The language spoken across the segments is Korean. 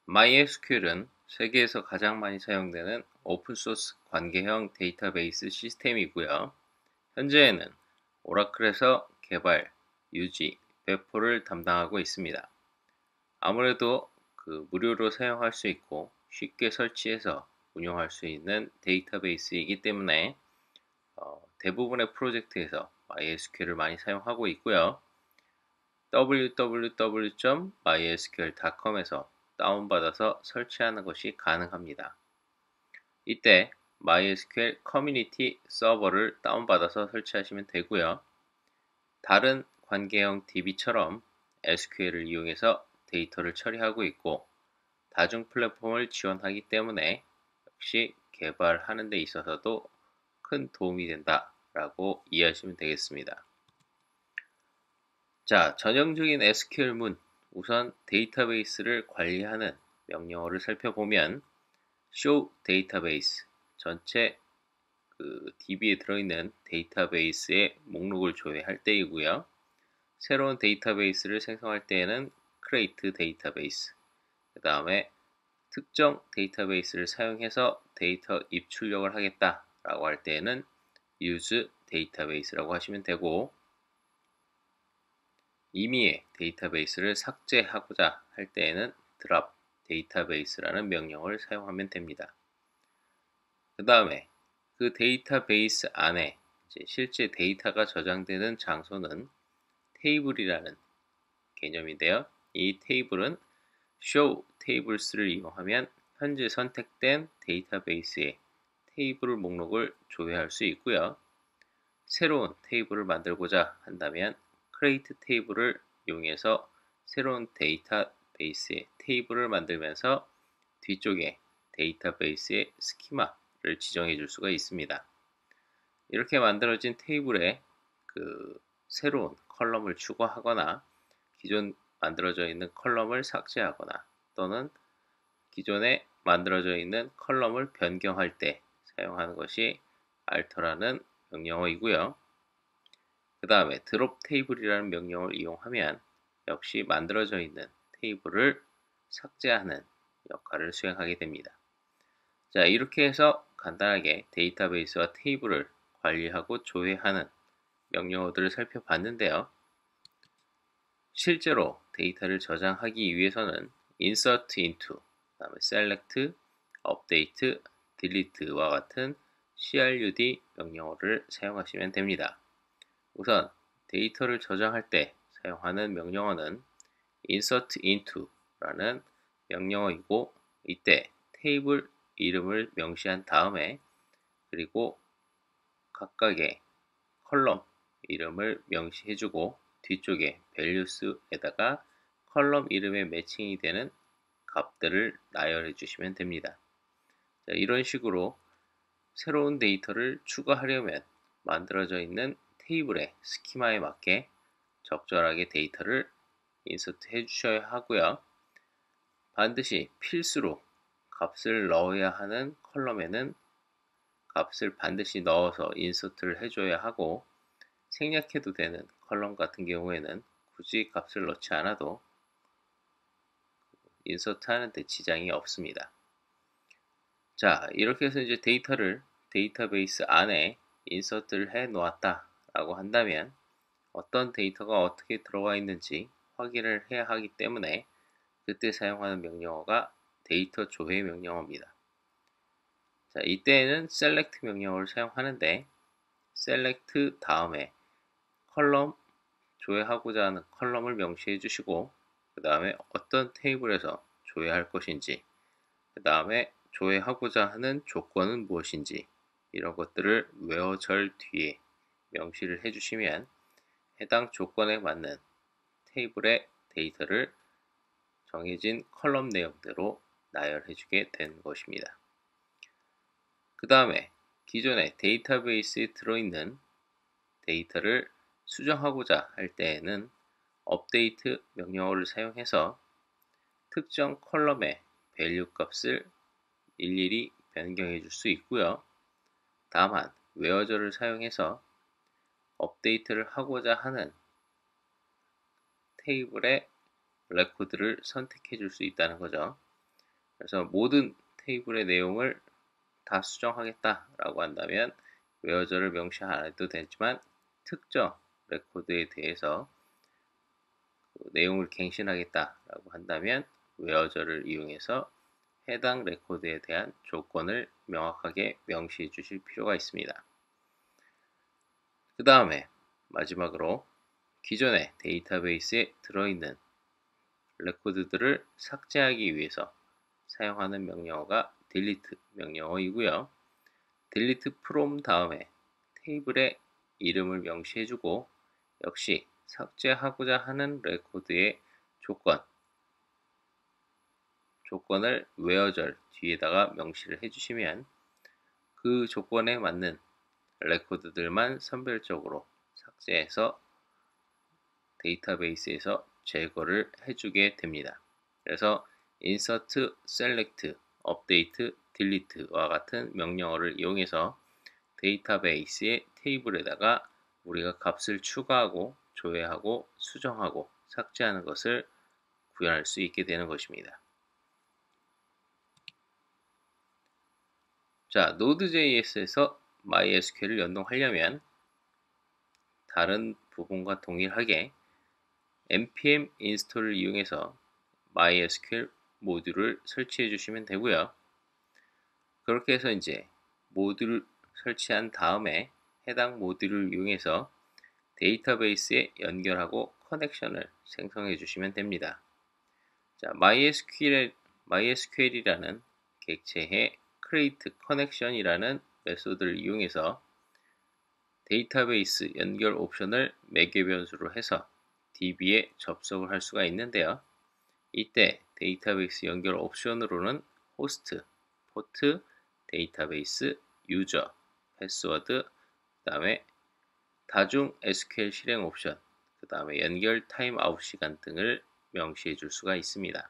MySQL은 세계에서 가장 많이 사용되는 오픈소스 관계형 데이터베이스 시스템이고요. 현재에는 오라클에서 개발, 유지, 배포를 담당하고 있습니다. 아무래도 무료로 사용할 수 있고 쉽게 설치해서 운용할 수 있는 데이터베이스이기 때문에 대부분의 프로젝트에서 MySQL을 많이 사용하고 있고요. www.mysql.com에서 다운받아서 설치하는 것이 가능합니다. 이때 MySQL 커뮤니티 서버를 다운받아서 설치하시면 되고요. 다른 관계형 DB처럼 SQL을 이용해서 데이터를 처리하고 있고 다중 플랫폼을 지원하기 때문에 역시 개발하는 데 있어서도 큰 도움이 된다라고 이해하시면 되겠습니다. 자, 전형적인 SQL문, 우선 데이터베이스를 관리하는 명령어를 살펴보면 show database, 전체 DB에 들어있는 데이터베이스의 목록을 조회할 때이고요. 새로운 데이터베이스를 생성할 때에는 create database, 그 다음에 특정 데이터베이스를 사용해서 데이터 입출력을 하겠다라고 할 때에는 use database라고 하시면 되고, 임의의 데이터베이스를 삭제하고자 할 때에는 drop database라는 명령어를 사용하면 됩니다. 그 다음에 그 데이터베이스 안에 실제 데이터가 저장되는 장소는 테이블이라는 개념인데요. 이 테이블은 show tables를 이용하면 현재 선택된 데이터베이스의 테이블 목록을 조회할 수 있고요. 새로운 테이블을 만들고자 한다면 create table을 이용해서 새로운 데이터베이스의 테이블을 만들면서 뒤쪽에 데이터베이스의 스키마를 지정해 줄 수가 있습니다. 이렇게 만들어진 테이블에 새로운 컬럼을 추가하거나 기존 만들어져 있는 컬럼을 삭제하거나 또는 기존에 만들어져 있는 컬럼을 변경할 때 사용하는 것이 alter라는 명령어이고요. 그 다음에 drop table이라는 명령을 이용하면 역시 만들어져 있는 테이블을 삭제하는 역할을 수행하게 됩니다. 자, 이렇게 해서 간단하게 데이터베이스와 테이블을 관리하고 조회하는 명령어들을 살펴봤는데요. 실제로 데이터를 저장하기 위해서는 insert into, 그 다음에 select, update, delete와 같은 crud 명령어를 사용하시면 됩니다. 우선 데이터를 저장할 때 사용하는 명령어는 insert into 라는 명령어이고, 이때 테이블 이름을 명시한 다음에 그리고 각각의 컬럼 이름을 명시해주고 뒤쪽에 values에다가 컬럼 이름에 매칭이 되는 값들을 나열해 주시면 됩니다. 자, 이런 식으로 새로운 데이터를 추가하려면 만들어져 있는 테이블의 스키마에 맞게 적절하게 데이터를 인서트 해 주셔야 하고요. 반드시 필수로 값을 넣어야 하는 컬럼에는 값을 반드시 넣어서 인서트를 해줘야 하고, 생략해도 되는 컬럼 같은 경우에는 굳이 값을 넣지 않아도 인서트 하는데 지장이 없습니다. 자, 이렇게 해서 이제 데이터를 데이터베이스 안에 인서트를 해 놓았다 라고 한다면 어떤 데이터가 어떻게 들어가 있는지 확인을 해야 하기 때문에 그때 사용하는 명령어가 데이터 조회 명령어입니다. 자, 이때에는 select 명령어를 사용하는데 select 다음에 컬럼, 조회하고자 하는 컬럼을 명시해 주시고 그 다음에 어떤 테이블에서 조회할 것인지, 그 다음에 조회하고자 하는 조건은 무엇인지, 이런 것들을 where 뒤에 명시를 해주시면 해당 조건에 맞는 테이블의 데이터를 정해진 컬럼 내용대로 나열해주게 된 것입니다. 그 다음에 기존의 데이터베이스에 들어있는 데이터를 수정하고자 할 때에는 업데이트 명령어를 사용해서 특정 컬럼의 value 값을 일일이 변경해 줄 수 있고요. 다만 where를 사용해서 업데이트를 하고자 하는 테이블의 레코드를 선택해 줄 수 있다는 거죠. 그래서 모든 테이블의 내용을 다 수정하겠다라고 한다면 웨어저를 명시 안 해도 되지만 특정 레코드에 대해서 그 내용을 갱신하겠다라고 한다면 웨어저를 이용해서 해당 레코드에 대한 조건을 명확하게 명시해 주실 필요가 있습니다. 그 다음에 마지막으로 기존의 데이터베이스에 들어있는 레코드들을 삭제하기 위해서 사용하는 명령어가 delete 명령어이고요. delete from 다음에 테이블의 이름을 명시해주고 역시 삭제하고자 하는 레코드의 조건을 where절 뒤에다가 명시를 해주시면 그 조건에 맞는 레코드들만 선별적으로 삭제해서 데이터베이스에서 제거를 해주게 됩니다. 그래서 insert, select, update, delete와 같은 명령어를 이용해서 데이터베이스의 테이블에다가 우리가 값을 추가하고 조회하고 수정하고 삭제하는 것을 구현할 수 있게 되는 것입니다. 자, Node.js에서 MySQL을 연동하려면 다른 부분과 동일하게 npm install을 이용해서 MySQL 모듈을 설치해 주시면 되고요. 그렇게 해서 이제 모듈을 설치한 다음에 해당 모듈을 이용해서 데이터베이스에 연결하고 커넥션을 생성해 주시면 됩니다. 자, MySQL이라는 객체의 create connection이라는 메소드를 이용해서 데이터베이스 연결 옵션을 매개 변수로 해서 DB에 접속을 할 수가 있는데요. 이때 데이터베이스 연결 옵션으로는 호스트, 포트, 데이터베이스, 유저, 패스워드, 그 다음에 다중 SQL 실행 옵션, 그 다음에 연결 타임아웃 시간 등을 명시해 줄 수가 있습니다.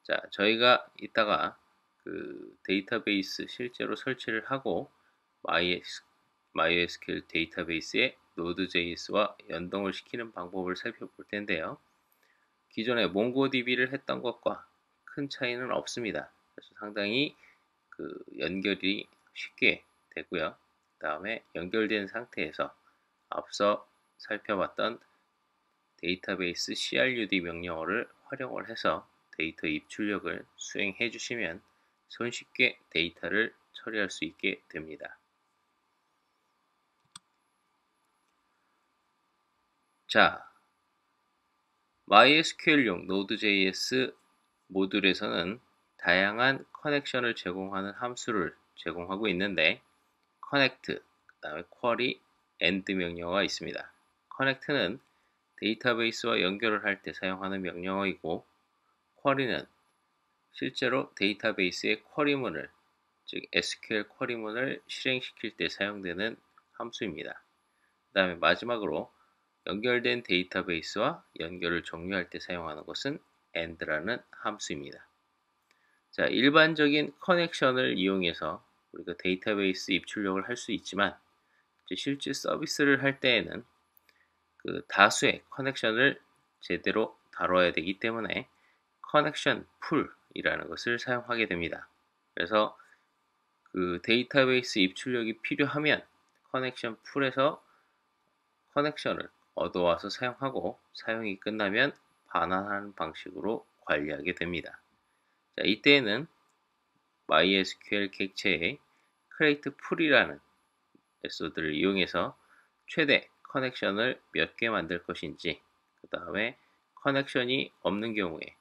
자, 저희가 이따가 그 데이터베이스 실제로 설치를 하고 MySQL 데이터베이스에 Node.js와 연동을 시키는 방법을 살펴볼 텐데요. 기존에 몽고DB를 했던 것과 큰 차이는 없습니다. 그래서 상당히 그 연결이 쉽게 되고요. 그 다음에 연결된 상태에서 앞서 살펴봤던 데이터베이스 crud 명령어를 활용을 해서 데이터 입출력을 수행해 주시면 손쉽게 데이터를 처리할 수 있게 됩니다. 자, MySQL용 Node.js 모듈에서는 다양한 커넥션을 제공하는 함수를 제공하고 있는데 connect, 그 다음에 query, and 명령어가 있습니다. connect는 데이터베이스와 연결을 할 때 사용하는 명령어이고 query는 실제로 데이터베이스의 쿼리문을, 즉 SQL 쿼리문을 실행시킬 때 사용되는 함수입니다. 그 다음에 마지막으로 연결된 데이터베이스와 연결을 종료할 때 사용하는 것은 and라는 함수입니다. 자, 일반적인 커넥션을 이용해서 우리가 데이터베이스 입출력을 할 수 있지만 실제 서비스를 할 때에는 그 다수의 커넥션을 제대로 다뤄야 되기 때문에 커넥션 풀이라는 것을 사용하게 됩니다. 그래서 그 데이터베이스 입출력이 필요하면 커넥션 풀에서 커넥션을 얻어와서 사용하고 사용이 끝나면 반환하는 방식으로 관리하게 됩니다. 자, 이때에는 MySQL 객체의 create 풀이라는 메소드를 이용해서 최대 커넥션을 몇 개 만들 것인지, 그 다음에 커넥션이 없는 경우에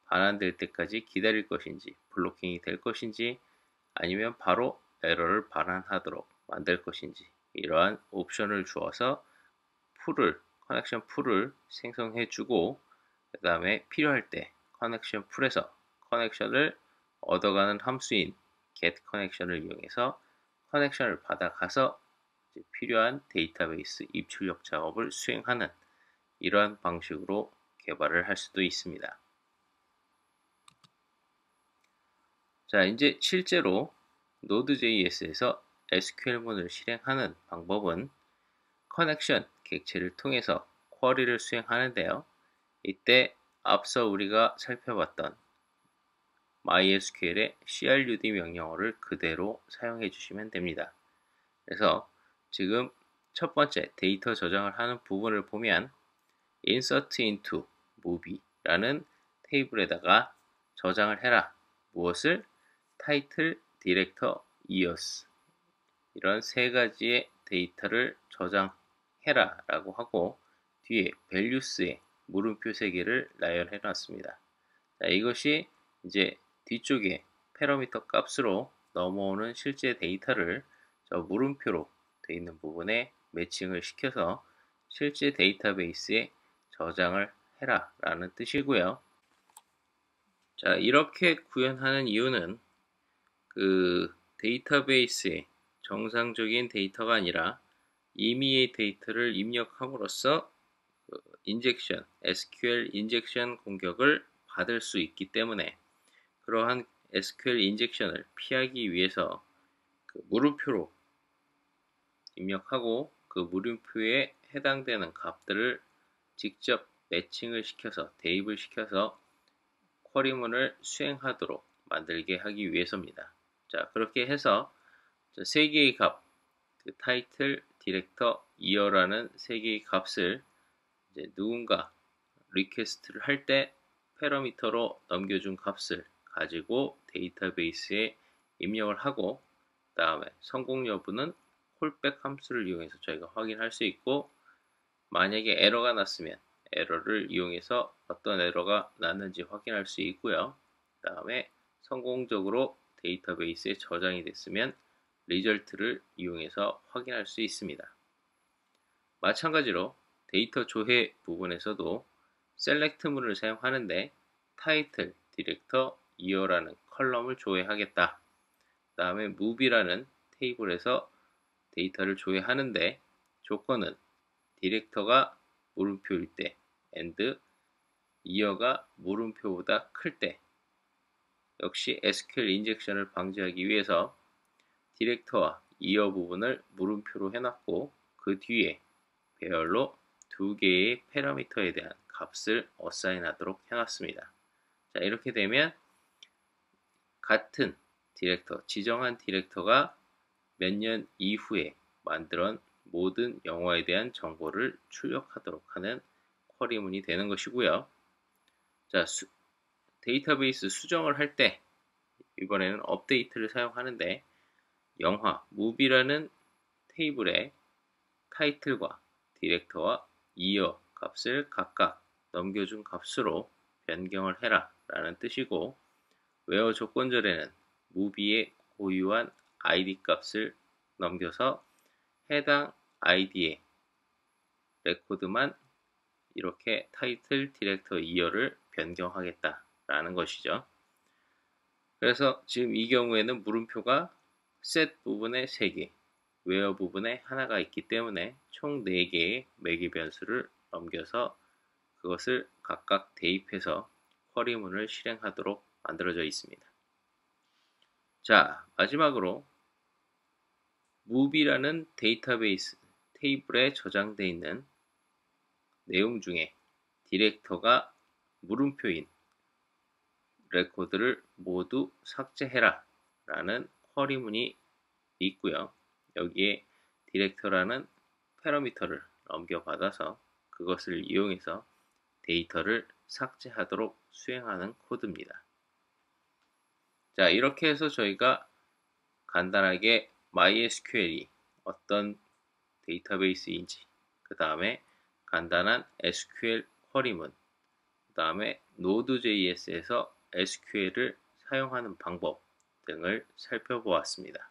반환될 때까지 기다릴 것인지, 블로킹이 될 것인지, 아니면 바로 에러를 반환하도록 만들 것인지 이러한 옵션을 주어서 커넥션 풀을 생성해 주고 그 다음에 필요할 때 커넥션 풀에서 커넥션을 얻어가는 함수인 get 커넥션을 이용해서 커넥션을 받아가서 필요한 데이터베이스 입출력 작업을 수행하는 이러한 방식으로 개발을 할 수도 있습니다. 자, 이제 실제로 Node.js에서 SQL문을 실행하는 방법은 커넥션 객체를 통해서 쿼리를 수행하는데요. 이때 앞서 우리가 살펴봤던 MySQL의 crud 명령어를 그대로 사용해 주시면 됩니다. 그래서 지금 첫 번째 데이터 저장을 하는 부분을 보면 insert into movie라는 테이블에다가 저장을 해라. 무엇을? title, director, years 이런 세 가지의 데이터를 저장해라 라고 하고 뒤에 values에 물음표 3개를 나열해 놨습니다. 자, 이것이 이제 뒤쪽에 패러미터 값으로 넘어오는 실제 데이터를 저 물음표로 되어 있는 부분에 매칭을 시켜서 실제 데이터베이스에 저장을 해라 라는 뜻이고요. 자, 이렇게 구현하는 이유는 그 데이터베이스에 정상적인 데이터가 아니라 임의의 데이터를 입력함으로써 인젝션, SQL 인젝션 공격을 받을 수 있기 때문에 그러한 SQL 인젝션을 피하기 위해서 그 물음표로 입력하고 그 물음표에 해당되는 값들을 직접 매칭을 시켜서 대입을 시켜서 쿼리문을 수행하도록 만들게 하기 위해서입니다. 자, 그렇게 해서 세 개의 값, 그 타이틀, 디렉터, 이어라는 세 개의 값을 이제 누군가 리퀘스트를 할 때 패러미터로 넘겨준 값을 가지고 데이터베이스에 입력을 하고 그 다음에 성공 여부는 콜백 함수를 이용해서 저희가 확인할 수 있고 만약에 에러가 났으면 에러를 이용해서 어떤 에러가 났는지 확인할 수 있고요. 그 다음에 성공적으로 데이터베이스에 저장이 됐으면 리절트를 이용해서 확인할 수 있습니다. 마찬가지로 데이터 조회 부분에서도 셀렉트문을 사용하는데 타이틀, 디렉터, 이어라는 컬럼을 조회하겠다. 그 다음에 movie라는 테이블에서 데이터를 조회하는데 조건은 디렉터가 물음표일 때 and 이어가 물음표보다 클 때 역시 SQL 인젝션을 방지하기 위해서 디렉터와 이어 부분을 물음표로 해놨고 그 뒤에 배열로 2개의 패러미터에 대한 값을 어사인 하도록 해놨습니다. 자, 이렇게 되면 같은 디렉터, 지정한 디렉터가 몇 년 이후에 만들어낸 모든 영어에 대한 정보를 출력하도록 하는 쿼리문이 되는 것이고요. 자, 데이터베이스 수정을 할 때 이번에는 업데이트를 사용하는데 영화, movie라는 테이블에 타이틀과 디렉터와 이어 값을 각각 넘겨준 값으로 변경을 해라 라는 뜻이고 웨어 조건절에는 movie의 고유한 id 값을 넘겨서 해당 id의 레코드만 이렇게 타이틀, 디렉터, 이어를 변경하겠다 라는 것이죠. 그래서 지금 이 경우에는 물음표가 set 부분에 3개, where 부분에 하나가 있기 때문에 총 4개의 매개 변수를 넘겨서 그것을 각각 대입해서 쿼리문을 실행하도록 만들어져 있습니다. 자, 마지막으로 movie라는 데이터베이스 테이블에 저장되어 있는 내용 중에 디렉터가 물음표인 레코드를 모두 삭제해라 라는 쿼리문이 있고요. 여기에 디렉터라는 패러미터를 넘겨받아서 그것을 이용해서 데이터를 삭제하도록 수행하는 코드입니다. 자, 이렇게 해서 저희가 간단하게 MySQL이 어떤 데이터베이스인지, 그 다음에 간단한 SQL 쿼리문, 그 다음에 Node.js에서 SQL을 사용하는 방법 등을 살펴보았습니다.